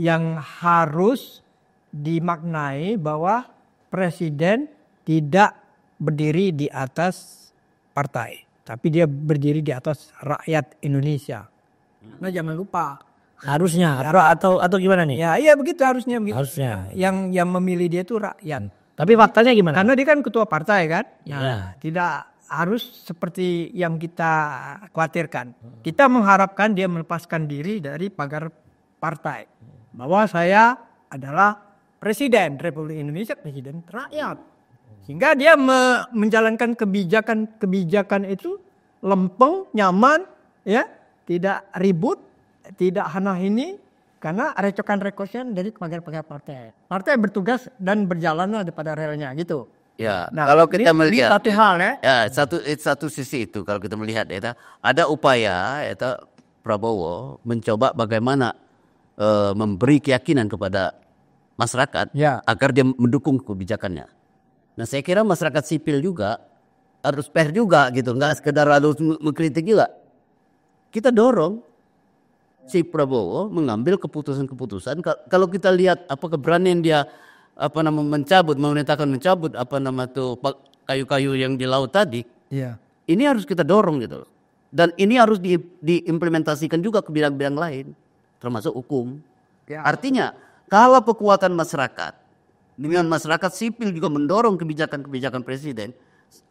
yang harus dimaknai bahwa presiden tidak berdiri di atas partai, tapi dia berdiri di atas rakyat Indonesia. Nah jangan lupa. Harusnya atau gimana nih? Ya iya begitu harusnya. Harusnya. Yang memilih dia itu rakyat. Tapi faktanya gimana? Karena dia kan ketua partai kan. Ya. Tidak harus seperti yang kita khawatirkan. Kita mengharapkan dia melepaskan diri dari pagar partai. Bahwa saya adalah presiden Republik Indonesia, presiden rakyat. Sehingga dia menjalankan kebijakan itu lempeng, nyaman, ya, tidak ribut, tidak hana ini, karena recokan-rekosnya dari pagar-pagar partai. Partai bertugas dan berjalan pada relnya gitu. Ya, Nah, kalau kita melihat satu hal ya. Ya, satu sisi itu kalau kita melihat ya, ada upaya ya Prabowo mencoba bagaimana memberi keyakinan kepada masyarakat agar dia mendukung kebijakannya. Nah, saya kira masyarakat sipil juga harus fair juga gitu, nggak sekedar harus mengkritik juga. Kita dorong si Prabowo mengambil keputusan-keputusan. Kalau kita lihat apa keberanian dia memerintahkan mencabut kayu-kayu yang di laut tadi. Iya. Ini harus kita dorong gitu loh. Dan ini harus diimplementasikan juga ke bidang-bidang lain, termasuk hukum. Ya. Artinya kalau kekuatan masyarakat dengan masyarakat sipil juga mendorong kebijakan-kebijakan presiden,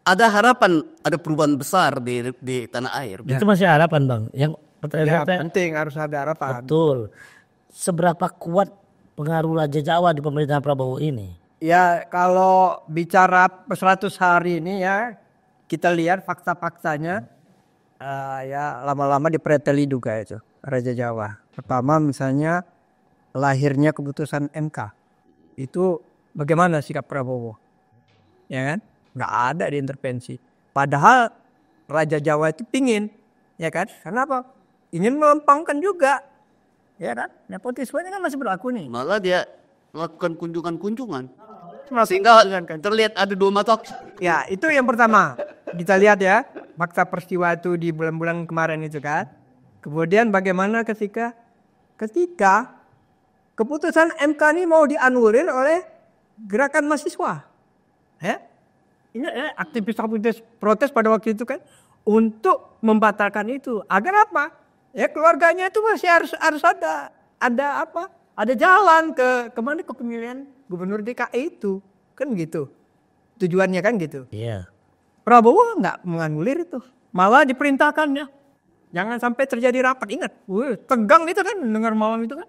ada harapan ada perubahan besar di tanah air. Itu masih harapan, Bang. Yang Penting harus ada harapan. Betul. Seberapa kuat pengaruh Raja Jawa di pemerintahan Prabowo ini? Ya kalau bicara 100 hari ini ya kita lihat fakta-faktanya ya lama-lama dipreteli juga itu Raja Jawa. Pertama misalnya lahirnya keputusan MK. Itu bagaimana sikap Prabowo? Ya kan? Nggak ada diintervensi. Padahal Raja Jawa itu pingin. Ya kan? Kenapa? Ingin melempangkan juga. Ya kan? Nepotismenya kan masih berlaku nih. Malah dia melakukan kunjungan-kunjungan. Sehingga terlihat ada dua mata. Ya itu yang pertama. Kita lihat ya. Fakta peristiwa itu di bulan-bulan kemarin itu kan. Kemudian bagaimana ketika keputusan MK ini mau dianulir oleh gerakan mahasiswa. Ya? Ini aktivis protes pada waktu itu kan. Untuk membatalkan itu. Agar apa? Ya keluarganya itu masih harus ada apa? Ada jalan ke kemana ke pemilihan gubernur DKI itu. Kan gitu. Tujuannya kan gitu. Iya. Prabowo nggak menganulir itu. Malah diperintahkannya. Jangan sampai terjadi rapat. Ingat. Tegang itu kan dengar malam itu kan.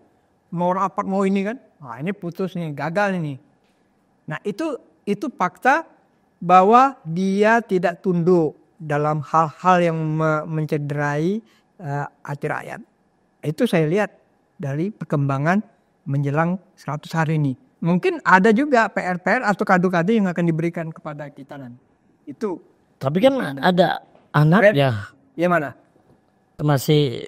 Mau rapat mau ini kan. Wah ini putus nih. Gagal ini. Nah itu fakta bahwa dia tidak tunduk dalam hal-hal yang mencederai hati rakyat. Itu saya lihat dari perkembangan menjelang 100 hari ini. Mungkin ada juga PR-PR atau kado-kado yang akan diberikan kepada kita nanti. Itu. Tapi kan ada anaknya. Ya mana? Masih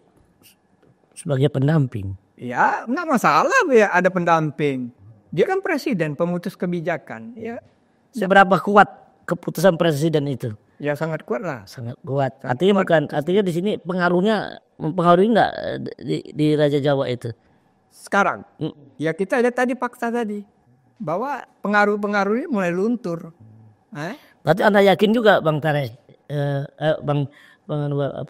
sebagai pendamping. Ya nggak masalah ya ada pendamping. Dia kan presiden, pemutus kebijakan. Ya, Seberapa kuat keputusan presiden itu? ya sangat kuat lah. Sangat kuat. Artinya di sini mempengaruhi nggak di Raja Jawa itu? Sekarang, ya kita lihat tadi fakta tadi bahwa pengaruh-pengaruhnya mulai luntur. Berarti Anda yakin juga Bang Tare, Bang Anwar,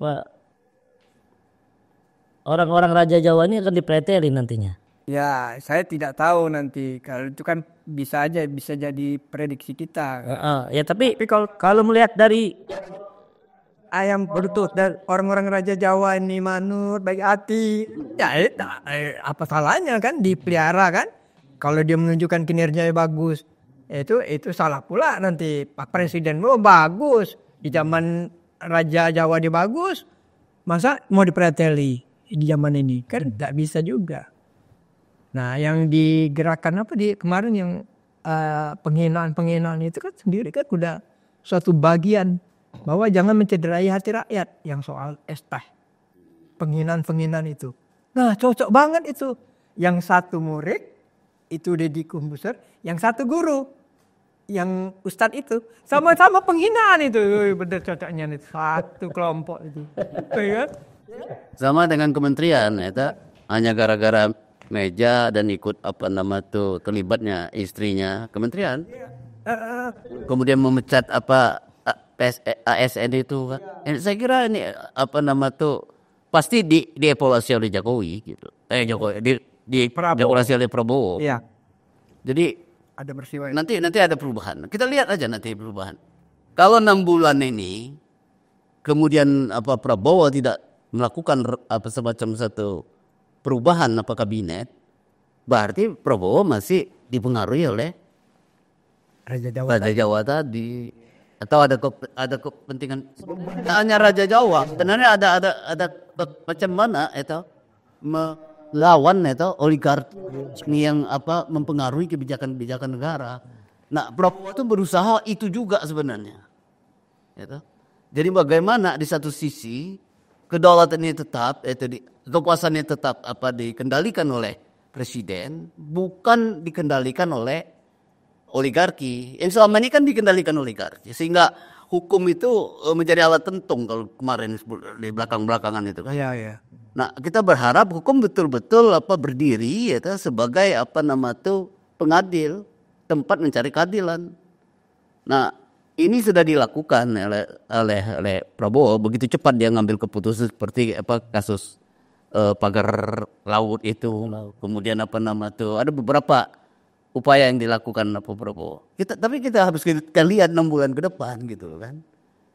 orang-orang Raja Jawa ini akan dipreteli nantinya? Ya, saya tidak tahu nanti. Kalau itu kan bisa jadi prediksi kita. Ya tapi Tapi kalau melihat dari ayam bertut dan orang-orang Raja Jawa ini manut, baik hati, ya apa salahnya kan dipelihara kan? Kalau dia menunjukkan kinerjanya bagus, itu salah pula nanti Pak Presiden bagus di zaman Raja Jawa dia bagus, masa mau dipreteli di zaman ini kan tidak bisa juga. Nah, yang digerakkan kemarin yang penghinaan itu kan sendiri kan udah suatu bagian bahwa jangan mencederai hati rakyat yang soal teh. Penghinaan itu. Nah, cocok banget itu. Yang satu murid itu Deddy Corbuzier, yang satu guru, yang ustadz itu sama-sama penghinaan itu. Bener cocoknya nih satu kelompok itu. Sama dengan kementerian, hanya gara-gara meja dan ikut terlibatnya istrinya kementerian. Kemudian memecat ASN itu kan. Saya kira ini pasti dievaluasi oleh Jokowi gitu. Dievaluasi oleh Prabowo. Iya. Jadi Ada bersiwa. nanti ada perubahan. Kita lihat aja nanti perubahan. Kalau 6 bulan ini kemudian Prabowo tidak melakukan semacam satu perubahan kabinet, berarti Prabowo masih dipengaruhi oleh Raja Jawa tadi, atau ada kepentingan hanya Raja Jawa. Sebenarnya ada macam mana melawan oligarki yang mempengaruhi kebijakan negara. Nah, Prabowo itu berusaha itu juga sebenarnya. Jadi bagaimana di satu sisi kedaulatan ini tetap kekuasaannya tetap dikendalikan oleh presiden, bukan dikendalikan oleh oligarki. Yang selama ini kan dikendalikan oligarki, sehingga hukum itu menjadi alat tentung kalau kemarin di belakangan itu kan. Iya. Nah, kita berharap hukum betul-betul berdiri sebagai pengadil, tempat mencari keadilan. Nah, ini sudah dilakukan oleh Prabowo. Begitu cepat dia ngambil keputusan seperti kasus pagar laut itu. Kemudian ada beberapa upaya yang dilakukan Prabowo. Tapi kita harus lihat 6 bulan ke depan gitu kan.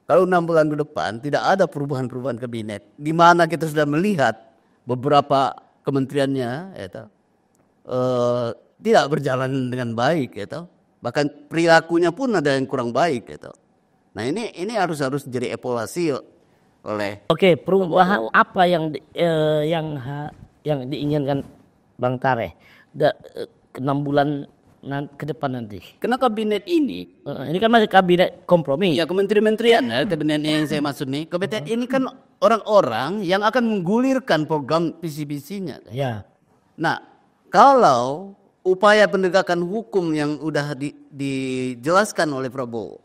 Kalau 6 bulan ke depan tidak ada perubahan-perubahan kabinet, di mana kita sudah melihat beberapa kementeriannya tidak berjalan dengan baik bahkan perilakunya pun ada yang kurang baik Nah, ini harus jadi evaluasi oleh. Oke, perubahan apa yang diinginkan Bang Tare 6 bulan ke depan nanti? Karena kabinet ini kan masih kabinet kompromi. Ya, kementerian kabinet yang saya maksud nih, kabinet ini kan orang-orang yang akan menggulirkan program visi-visinya. Ya. Nah, kalau upaya penegakan hukum yang udah dijelaskan oleh Prabowo,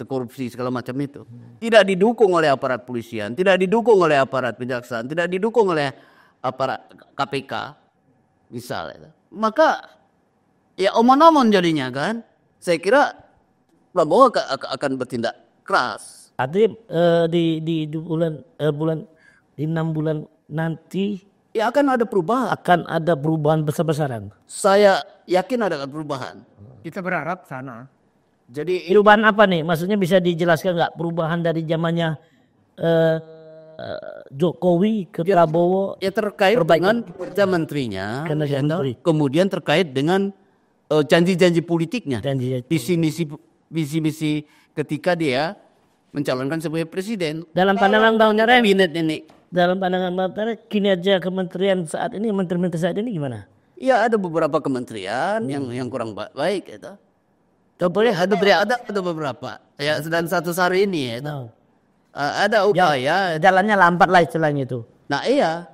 korupsi segala macam itu, tidak didukung oleh aparat polisian, tidak didukung oleh aparat kejaksaan, tidak didukung oleh aparat KPK, misalnya, maka ya omon-omon jadinya kan. Saya kira Prabowo akan bertindak keras. Artinya di 6 bulan nanti Ya akan ada perubahan. Besar-besaran. Saya yakin ada perubahan. Kita berharap sana. Jadi perubahan apa nih? Maksudnya bisa dijelaskan nggak perubahan dari zamannya Jokowi ke Prabowo? Ya terkait dengan kerja menterinya, kemudian terkait dengan janji-janji politiknya, visi-misi ketika dia mencalonkan sebagai presiden. Dalam pandangan Bang Tare, dalam pandangan Bang Tare, kinerja kementerian saat ini, menteri-menteri saat ini gimana? Ya ada beberapa kementerian yang kurang baik itu. Contohnya ada beberapa. Ya dan satu hari ini ada upaya. Jalannya lambat lah istilahnya itu. Nah iya.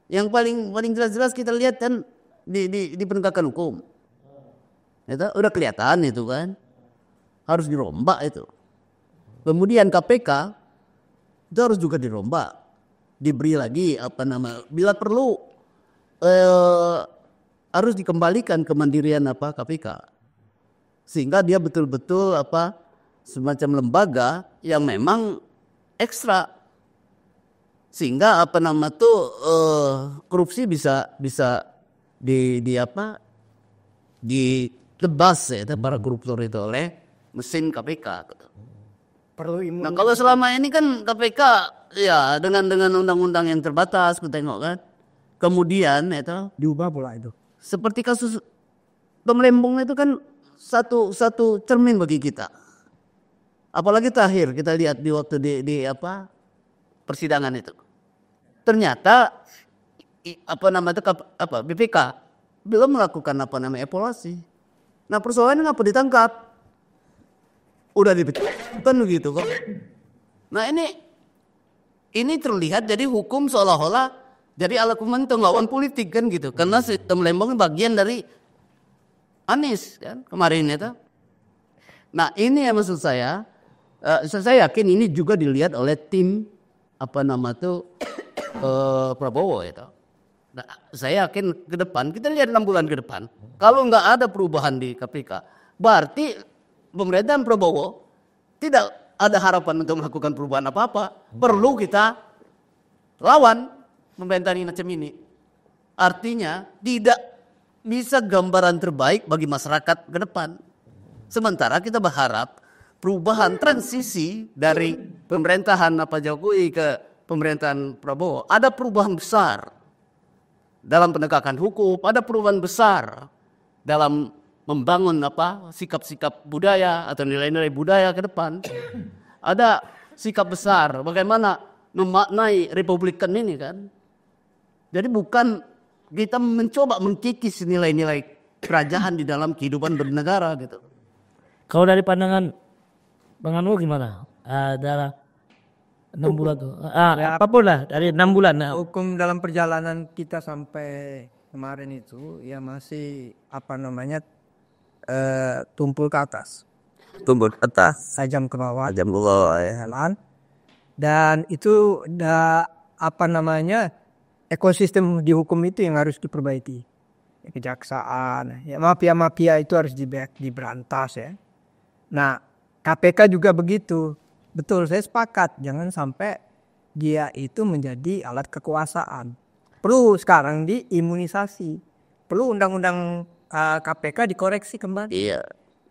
Yang paling jelas-jelas kita lihat kan di penegakan hukum. Itu udah kelihatan itu kan. Harus dirombak itu. Kemudian KPK itu harus juga dirombak. Diberi lagi bila perlu harus dikembalikan kemandirian KPK. Sehingga dia betul-betul semacam lembaga yang memang ekstra. Sehingga korupsi bisa ditebas ya para koruptor itu oleh mesin KPK gitu. Perlu Nah kalau selama ini kan KPK ya dengan undang-undang yang terbatas kita tengok kan. Kemudian itu diubah pula itu. seperti kasus Tom Lembong itu kan satu cermin bagi kita. Apalagi terakhir kita lihat di waktu di persidangan itu. Ternyata BPK belum melakukan evaluasi. Nah persoalannya ngapa ditangkap? Udah dipecat gitu kok. Nah ini terlihat jadi hukum seolah-olah jadi alat pemantau lawan politik kan gitu. Karena sistem Lembong bagian dari Anies kan kemarin itu. Nah ini yang maksud saya yakin ini juga dilihat oleh tim Prabowo itu. Nah, saya yakin ke depan kita lihat 6 bulan ke depan kalau nggak ada perubahan di KPK berarti pemerintahan Prabowo tidak ada harapan untuk melakukan perubahan apa-apa. Perlu kita lawan pemerintahan macam ini. Artinya tidak bisa gambaran terbaik bagi masyarakat ke depan. Sementara kita berharap perubahan transisi dari pemerintahan Jokowi ke pemerintahan Prabowo ada perubahan besar dalam penegakan hukum, ada perubahan besar dalam membangun sikap-sikap budaya atau nilai-nilai budaya ke depan. Ada sikap besar bagaimana memaknai Republikan ini kan. Jadi bukan kita mencoba mengkikis nilai-nilai kerajaan di dalam kehidupan bernegara gitu. Kalau dari pandangan Bang Anwar gimana? Adalah 6 bulan tuh. Apapun lah dari 6 bulan. Hukum dalam perjalanan kita sampai kemarin itu ya masih tumpul ke atas. Tumpul ke atas. Tajam ke bawah. Tajam ke bawah ya. Dan itu ekosistem di hukum itu yang harus diperbaiki. Kejaksaan, ya mafia-mafia itu harus diberantas ya. Nah, KPK juga begitu. Betul, saya sepakat. Jangan sampai dia itu menjadi alat kekuasaan. Perlu sekarang diimunisasi. Perlu undang-undang KPK dikoreksi kembali. Iya.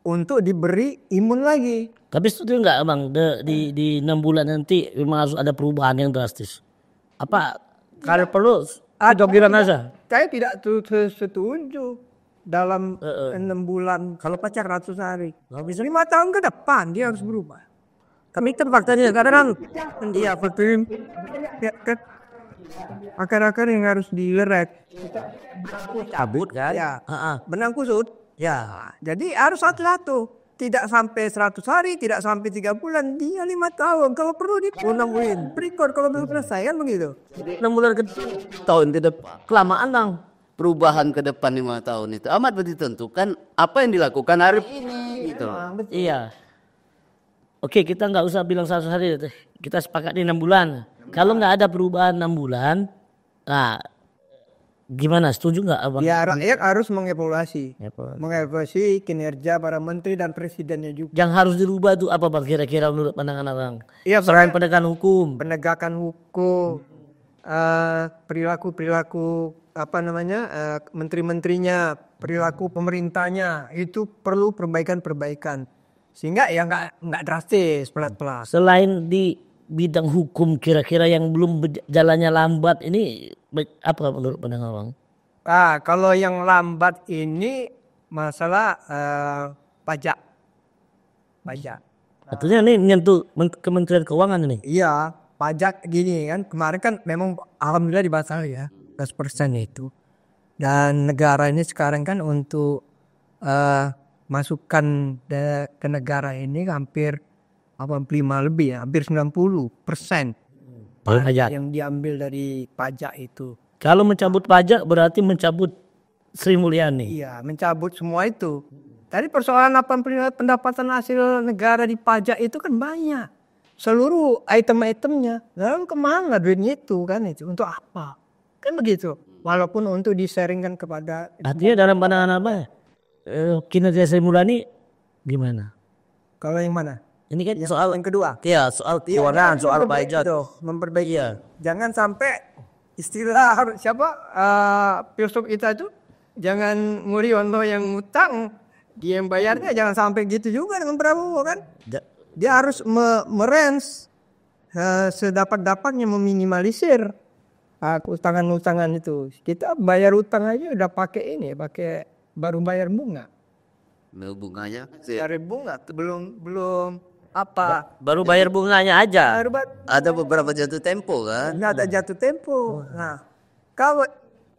Untuk diberi imun lagi. Tapi setuju nggak Bang di 6 bulan nanti memang harus ada perubahan yang drastis? Apa kalau perlu jogiran aja? Saya tidak setuju dalam 6 bulan. Kalau pacar 100 hari. 5 tahun ke depan dia harus berubah. Kami faktanya kadang dia betul akar-akar yang harus dilerek. Cabut kan? Ya, benang kusut. Ya, jadi harus satu-satu. Tidak sampai 100 hari, tidak sampai 3 bulan, dia 5 tahun. Kalau perlu dipunamkan. Berikut kalau belum selesai kan begitu. 6 bulan ke tahun ke depan. Kelamaan Bang. Perubahan ke depan 5 tahun itu amat ditentukan apa yang dilakukan hari ini gitu. Iya. Oke, kita nggak usah bilang 100 hari, kita sepakat di 6 bulan. Kalau nggak ada perubahan 6 bulan, nah gimana? Setuju nggak Abang? Ya rakyat harus mengevaluasi kinerja para menteri dan presidennya juga. Yang harus dirubah itu apa Bang kira-kira menurut pandangan Abang? Iya, selain penegakan hukum. Penegakan hukum, perilaku menteri-menterinya, perilaku pemerintahnya itu perlu perbaikan. Sehingga ya nggak drastis pelan-pelan. Selain di bidang hukum kira-kira yang belum jalannya lambat ini apa menurut pandangan Bang? Kalau yang lambat ini masalah pajak. Artinya ini menyentuh Kementerian Keuangan ini? Iya, pajak gini kan. Kemarin kan memang alhamdulillah dibahas ya 10% itu. Dan negara ini sekarang kan untuk masukan ke negara ini hampir 85 lebih ya, hampir 90% pajak yang diambil dari pajak itu. Kalau mencabut pajak berarti mencabut Sri Mulyani. Iya, mencabut semua itu. Tadi persoalan apa pendapatan hasil negara di pajak itu kan banyak. Seluruh item-itemnya. Lalu kemana duitnya itu kan itu? Untuk apa? Kan begitu. Walaupun untuk disaringkan kepada. Artinya dalam pandangan apa? Kinerja Sri Mulyani gimana? Kalau yang mana? Ini kan Soal yang kedua. ya soal keuangan, soal pajak. Memperbaiki. Iya. Jangan sampai istilah siapa filsuf kita itu, jangan Mulyono yang ngutang, dia yang bayarnya, jangan sampai gitu juga dengan Prabowo kan. Dia harus merange sedapat-dapatnya, meminimalisir utangan-utangan itu. Kita bayar utang aja udah pakai ini, pakai baru bayar bunga. Bunganya Dari bunga belum apa? Baru bayar bunganya aja. ada beberapa jatuh tempo kan. Nggak ada jatuh tempo. Nah, kalau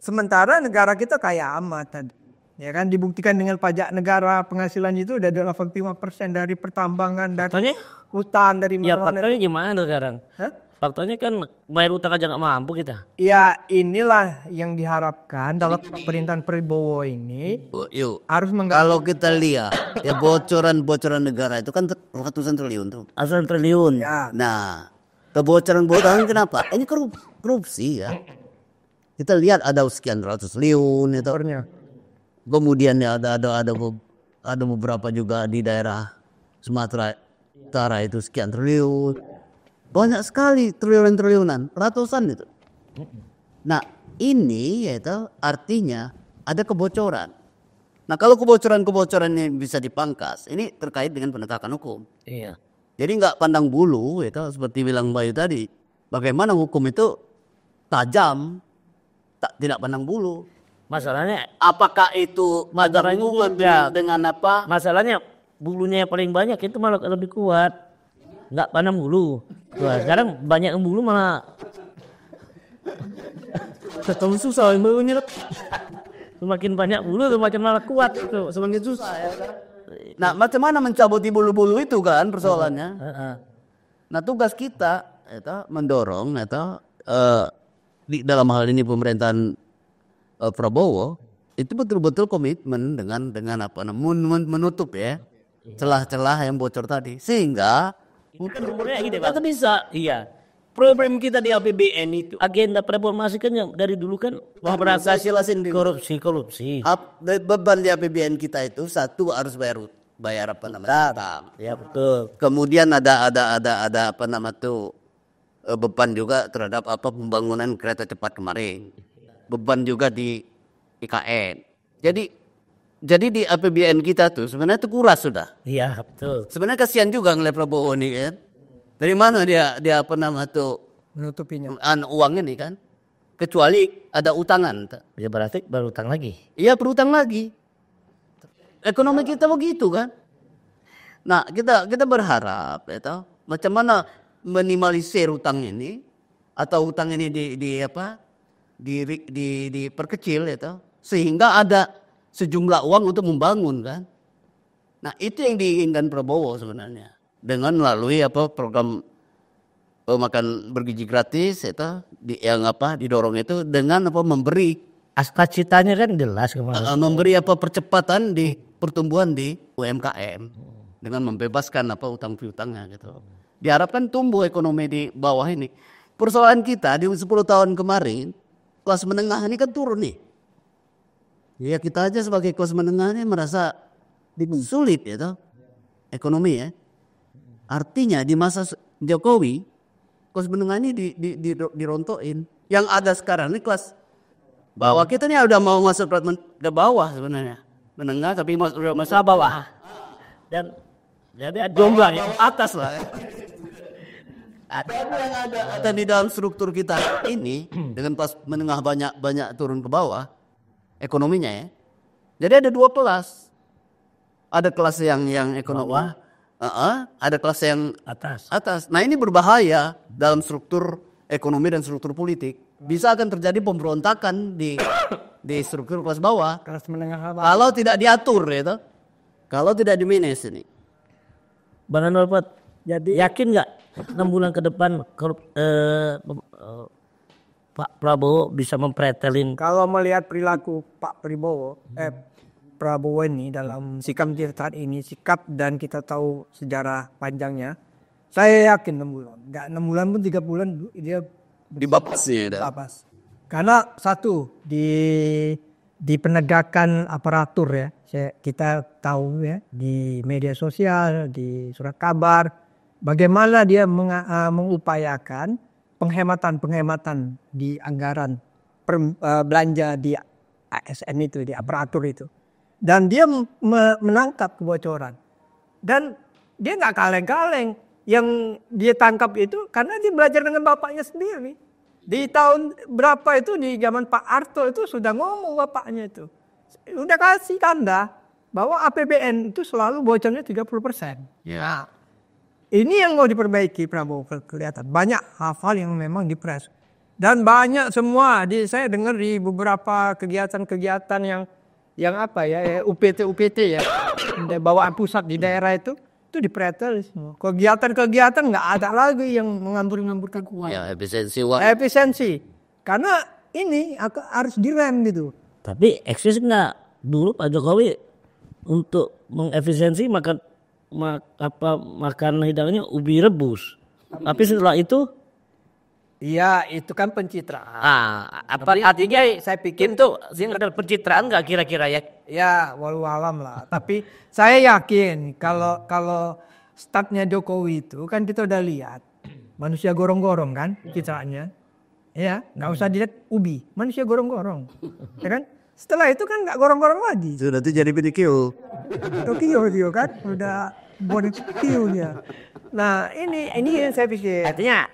sementara negara kita kaya amat tadi. Ya kan, dibuktikan dengan pajak negara penghasilan itu udah 85% dari pertambangan, dari Faktanya? hutan, dari Ya mana-mana. faktanya gimana sekarang? Hah? Faktanya kan bayar utang aja nggak mampu kita. Ya inilah yang diharapkan dalam pemerintahan Prabowo ini Yuk, harus kalau kita lihat ya bocoran negara itu kan ratusan triliun tuh. Asal triliun. Ya. Nah, kebocoran kenapa? Ini korupsi ya. Kita lihat ada sekian ratus triliun itu. Kemudian ya ada beberapa juga di daerah Sumatera Utara itu sekian triliun. Banyak sekali triliunan, ratusan itu. Nah, ini yaitu artinya ada kebocoran. Nah, kalau kebocoran ini bisa dipangkas, ini terkait dengan penegakan hukum. Iya. Jadi nggak pandang bulu, itu seperti bilang Bayu tadi. Bagaimana hukum itu tajam, tidak pandang bulu. Masalahnya, Apakah itu ada hubungan dengan apa? masalahnya bulunya yang paling banyak itu malah lebih kuat. Nggak pandang bulu. Wah, sekarang banyak yang bulu malah terlalu susah yang bulunya. Semakin banyak bulu semakin malah kuat itu, semakin susah ya. Nah, macam mana mencabut bulu-bulu itu kan persoalannya? Nah, tugas kita itu mendorong di dalam hal ini pemerintahan Prabowo itu betul-betul komitmen dengan apa menutup ya celah-celah yang bocor tadi, sehingga Mungkin umurnya gini Pak. Bisa, iya. Problem kita di APBN itu agenda reformasi kan yang dari dulu kan saya jelasin dulu. korupsi. Beban di APBN kita itu satu harus bayar apa namanya utang. Ya betul. Kemudian ada apa nama tuh beban juga terhadap apa pembangunan kereta cepat kemarin. Beban juga di IKN. Jadi di APBN kita tuh sebenarnya itu kuras sudah. Iya betul. Sebenarnya kasihan juga ngeliat Prabowo ini kan. Dari mana dia apa nama tuh menutupinya. uang ini kan. Kecuali ada utangan. Ya berarti baru utang lagi. Iya berutang lagi. Ekonomi kita begitu kan. Nah kita berharap ya, macam mana minimalisir utang ini atau utang ini diperkecil ya, sehingga ada sejumlah uang untuk membangun kan. Nah itu yang diinginkan Prabowo sebenarnya dengan melalui program makan bergizi gratis itu yang didorong itu dengan memberi Cita-citanya kan jelas kemarin. memberi percepatan di pertumbuhan di UMKM dengan membebaskan utang piutangnya gitu. Diharapkan tumbuh ekonomi di bawah ini. Persoalan kita di 10 tahun kemarin kelas menengah ini kan turun nih. Ya kita aja sebagai kelas menengah ini merasa sulit ya toh ekonomi ya. Artinya di masa Jokowi kelas menengah ini dirontokin. Yang ada sekarang ini kelas bawah. Kita nih udah mau masuk ke bawah sebenarnya. Menengah tapi udah masuk bawah. Dan jadi jomblo yang atas lah. Ada di dalam struktur kita ini dengan kelas menengah banyak turun ke bawah ekonominya ya. Jadi ada dua kelas. Ada kelas yang ekonomi, ada kelas yang atas. Nah ini berbahaya dalam struktur ekonomi dan struktur politik. Bisa akan terjadi pemberontakan di struktur kelas bawah. Kelas menengah Kalau tidak diatur ya, kalau tidak dimanage ini. Bang Anwar, jadi yakin nggak 6 bulan ke depan Pak Prabowo bisa mempretelin? Kalau melihat perilaku Pak Prabowo ini dalam sikap dia saat ini, sikap dan kita tahu sejarah panjangnya, saya yakin 6 bulan. Enggak 6 bulan pun 3 bulan dia Di bapasnya babas. Karena satu di penegakan aparatur ya, kita tahu ya di media sosial, di surat kabar, bagaimana dia mengupayakan penghematan di anggaran belanja di ASN itu, di aparatur itu. Dan dia menangkap kebocoran. Dan dia nggak kaleng-kaleng. Yang dia tangkap itu karena dia belajar dengan bapaknya sendiri. Di tahun berapa itu, di zaman Pak Harto itu sudah ngomong bapaknya itu. Udah kasih tanda bahwa APBN itu selalu bocornya 30%. Nah, ini yang mau diperbaiki Prabowo, kelihatan. Banyak hal yang memang dipres. Dan banyak semua, saya dengar di beberapa kegiatan-kegiatan yang apa ya, UPT ya, bawaan pusat di daerah itu dipretel semua. Kegiatan-kegiatan nggak ada lagi yang mengambur-ngamburkan keuangan. Ya, Efisiensi. Karena ini harus direm gitu. Tapi eksis nggak dulu Pak Jokowi untuk mengefisiensi makan hidangannya ubi rebus. Tapi setelah itu, Iya, itu kan pencitraan. artinya saya pikir tuh ada pencitraan nggak kira-kira ya? Ya, walau alam lah. Tapi saya yakin kalau startnya Jokowi itu kan kita udah lihat manusia gorong-gorong kan citraannya. Ya, nggak usah dilihat ubi, manusia gorong-gorong. Ya kan? Setelah itu kan nggak gorong-gorong lagi. sudah tuh jadi BDQ. Tokyo dia kan udah bonek Tokyo dia. Nah, ini yang saya pikir. Artinya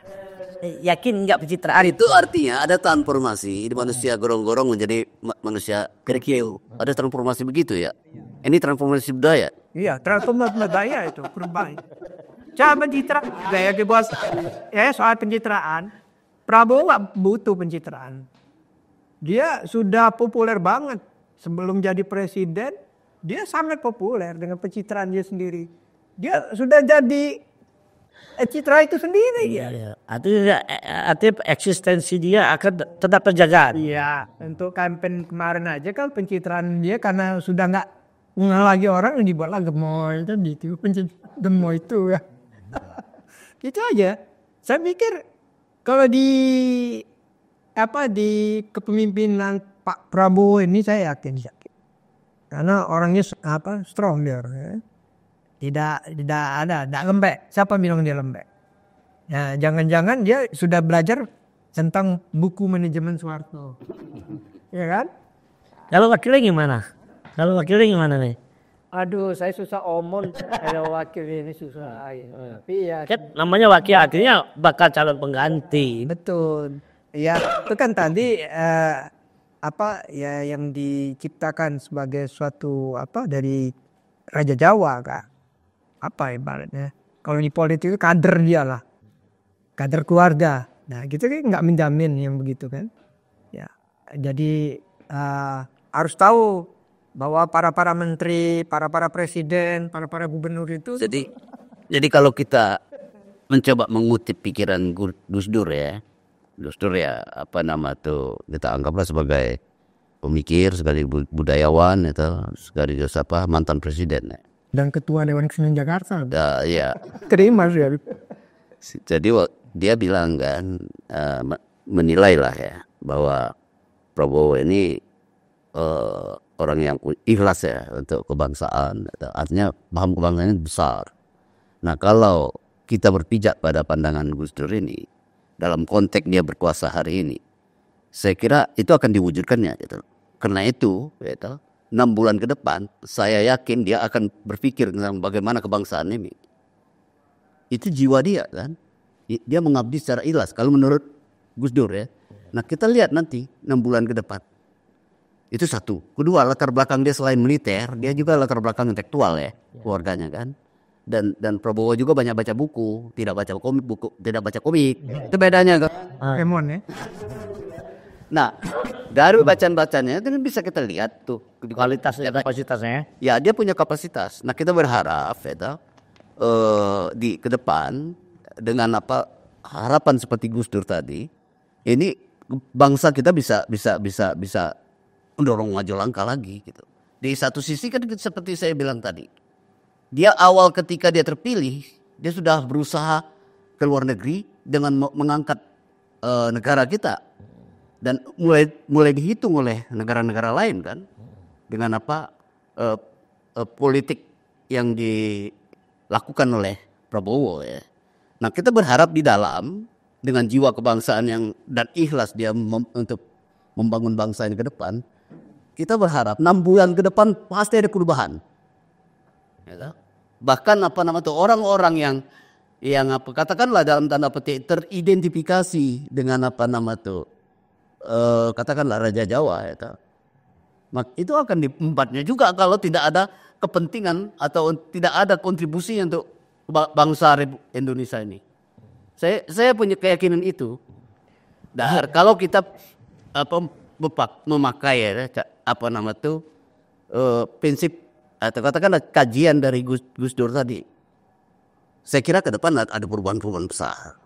yakin nggak pencitraan itu? Itu artinya ada transformasi di manusia gorong-gorong menjadi manusia BDQ. Ada transformasi begitu ya. Ini transformasi budaya. Iya, transformasi budaya itu perubahan. Cara pencitraan, gaya bos. Ya soal pencitraan, Prabowo nggak butuh pencitraan. Dia sudah populer banget sebelum jadi presiden. Dia sangat populer dengan pencitraan dia sendiri. Dia sudah jadi citra itu sendiri ya. Iya. Artinya eksistensi dia akan tetap terjaga. Iya, untuk kampanye kemarin aja kan pencitraan dia karena sudah nggak mengenal lagi orang, dibuatlah gemoy itu gitu, gemoy itu ya. Gitu aja. Saya pikir kalau di kepemimpinan Pak Prabowo ini saya yakin. Karena orangnya strong dia. Ya. Tidak lembek. Siapa bilang dia lembek? Ya, jangan-jangan dia sudah belajar tentang buku manajemen Soeharto. Ya kan? Kalau wakilnya gimana nih? Aduh, saya susah omong kalau wakil ini susah. Tapi ya. Kan namanya wakil artinya bakal calon pengganti. Betul. Ya, itu kan tadi yang diciptakan sebagai suatu dari Raja Jawa Kak. Apa ibaratnya? Kalau di politik itu kader dia lah. Kader keluarga. Nah, gitu kan nggak menjamin yang begitu kan. Ya. Jadi harus tahu bahwa para menteri, para presiden, para gubernur itu. Jadi kalau kita mencoba mengutip pikiran Gus Dur ya kita anggaplah sebagai pemikir, sebagai budayawan itu, sebagai mantan presiden ya. Dan ketua Dewan Kesenian Jakarta. Ya. Terima sih. Jadi dia bilang kan menilai lah ya bahwa Prabowo ini orang yang ikhlas ya untuk kebangsaan, artinya paham kebangsaan besar. Nah kalau kita berpijak pada pandangan Gus Dur ini dalam konteks dia berkuasa hari ini, saya kira itu akan diwujudkannya gitu. Karena itu 6 bulan ke depan, saya yakin dia akan berpikir tentang bagaimana kebangsaan ini. Itu jiwa dia kan. Dia mengabdi secara ikhlas. Kalau menurut Gus Dur ya. Nah kita lihat nanti 6 bulan ke depan. Itu satu. Kedua, latar belakang dia selain militer, dia juga latar belakang intelektual ya. Keluarganya kan. Dan Prabowo juga banyak baca buku. Tidak baca komik. Itu bedanya kan. Pemon ya. Nah, dari bacaan-bacaannya itu bisa kita lihat tuh Kapasitasnya. Ya, dia punya kapasitas. Nah, kita berharap di ke depan dengan harapan seperti Gus Dur tadi, ini bangsa kita bisa mendorong maju langkah lagi gitu. Di satu sisi kan seperti saya bilang tadi, dia awal ketika dia terpilih, dia sudah berusaha ke luar negeri dengan mengangkat negara kita, dan mulai dihitung oleh negara-negara lain kan, dengan politik yang dilakukan oleh Prabowo ya. Nah kita berharap di dalam dengan jiwa kebangsaan dan ikhlas dia untuk membangun bangsa ini ke depan, kita berharap 6 bulan ke depan pasti ada perubahan. Ya, bahkan orang-orang yang katakanlah dalam tanda petik teridentifikasi dengan katakanlah Raja Jawa ya. Itu akan diempatnya juga kalau tidak ada kepentingan atau tidak ada kontribusi untuk bangsa Indonesia ini. Saya punya keyakinan itu. Kalau kita memakai prinsip atau katakanlah kajian dari Gus Dur tadi, saya kira ke depan ada perubahan-perubahan besar.